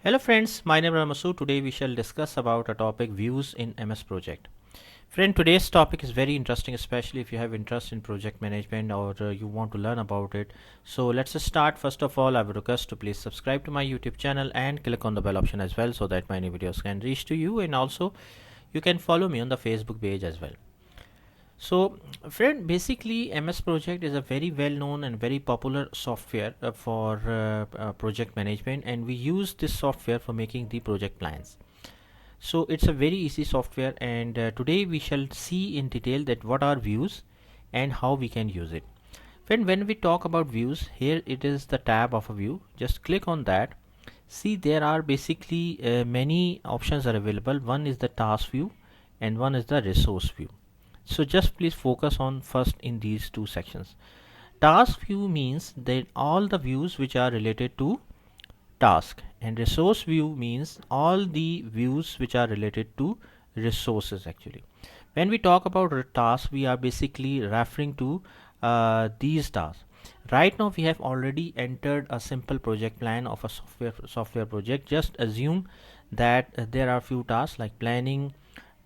Hello friends, my name is Ramasu. Today we shall discuss about a topic views in MS Project. Friend, today's topic is very interesting, especially if you have interest in project management or you want to learn about it. So let's start. First of all, I would request to please subscribe to my YouTube channel and click on the bell option as well so that my new videos can reach to you, and also you can follow me on the Facebook page as well. So friend, basically MS Project is a very well known and very popular software for project management, and we use this software for making the project plans. So it's a very easy software, and today we shall see in detail that what are views and how we can use it. Friend, when we talk about views, here it is the tab of a view. Just click on that. See, there are basically many options are available. One is the task view and one is the resource view. So just please focus on first in these two sections. Task view means that all the views which are related to task, and resource view means all the views which are related to resources. Actually, when we talk about task, we are basically referring to these tasks. Right now we have already entered a simple project plan of a software project. Just assume that there are few tasks like planning,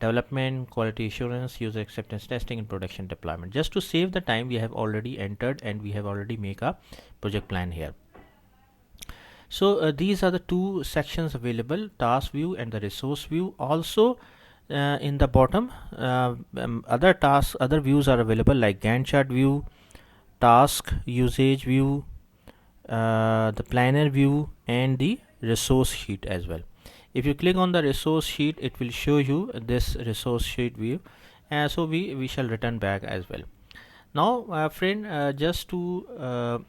development, quality assurance, user acceptance testing, and production deployment. Just to save the time, we have already entered and we have already make a project plan here. So these are the two sections available, task view and the resource view. Also in the bottom, other views are available like Gantt chart view, task usage view, the planner view, and the resource sheet as well. If you click on the resource sheet, it will show you this resource sheet view, so we shall return back as well. Now friend, just to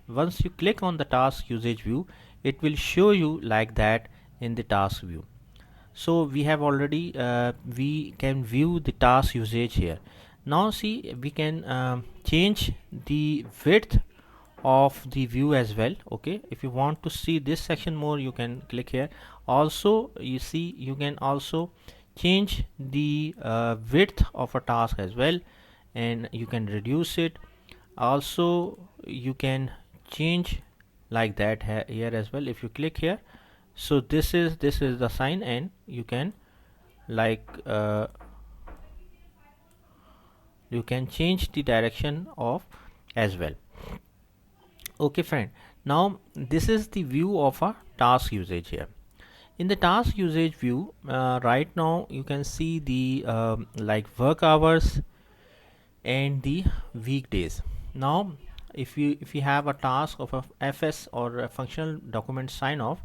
once you click on the task usage view, it will show you like that in the task view. So we have already we can view the task usage here. Now see, we can change the width of the view as well. Okay, if you want to see this section more, you can click here. Also, you see, you can also change the width of a task as well, and you can reduce it. Also, you can change like that here as well. If you click here, so this is the sign, and you can you can change the direction of as well. Okay friend, now this is the view of a task usage here. In the task usage view, right now you can see the work hours and the weekdays. Now if you have a task of a FS or a functional document sign off,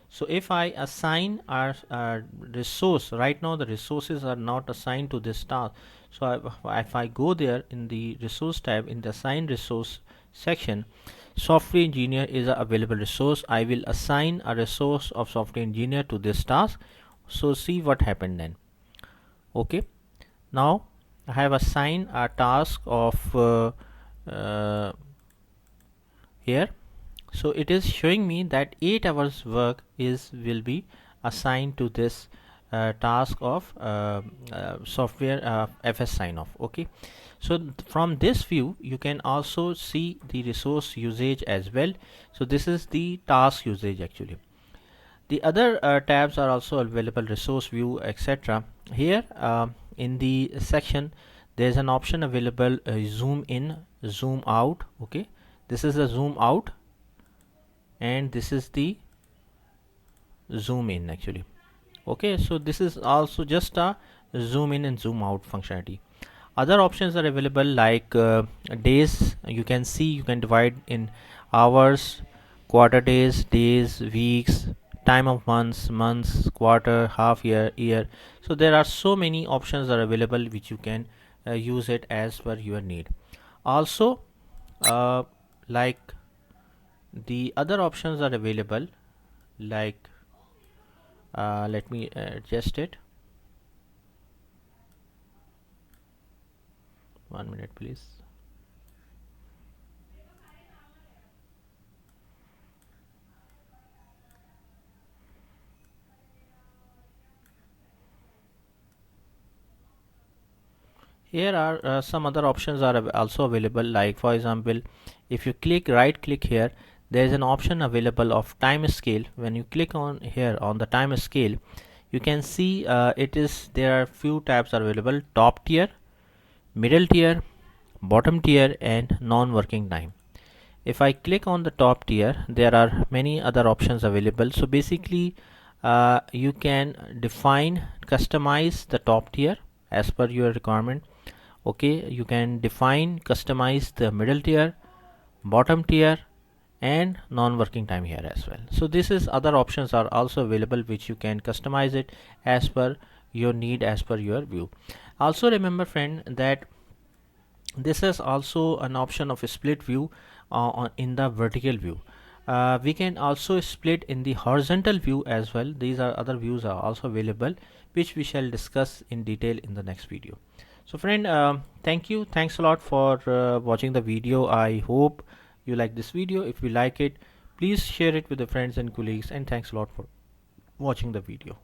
so if I assign our resource, right now the resources are not assigned to this task. So if I go there in the resource tab, in the assign resource section, software engineer is a available resource. I will assign a resource of software engineer to this task. So see what happened then. Okay, now I have assigned a task of here. So it is showing me that 8 hours work will be assigned to this task of software FS sign off. Okay, so from this view you can also see the resource usage as well. So this is the task usage actually. The other tabs are also available, resource view, etc. Here in the section there is an option available, zoom in, zoom out. Okay, this is the zoom out and this is the zoom in actually. Okay, so this is also just a zoom in and zoom out functionality. Other options are available like days. You can see, you can divide in hours, quarter days, days, weeks, time of months, quarter, half year, year. So there are so many options are available which you can use it as per your need. Also like the other options are available like let me adjust it. 1 minute please. Here are some other options are also available, like for example, if you right click here, there is an option available of time scale. When you click on here on the time scale, you can see there are few tabs are available: top tier, middle tier, bottom tier, and non-working time. If I click on the top tier, there are many other options available. So basically you can define, customize the top tier as per your requirement. Okay, you can define, customize the middle tier, bottom tier, and non-working time here as well. So this is other options are also available which you can customize it as per your need, as per your view. Also remember friend that this is also an option of a split view in the vertical view. We can also split in the horizontal view as well. These are other views are also available which we shall discuss in detail in the next video. So friend, thanks a lot for watching the video. I hope you like this video. If you like it, please share it with the friends and colleagues, and thanks a lot for watching the video.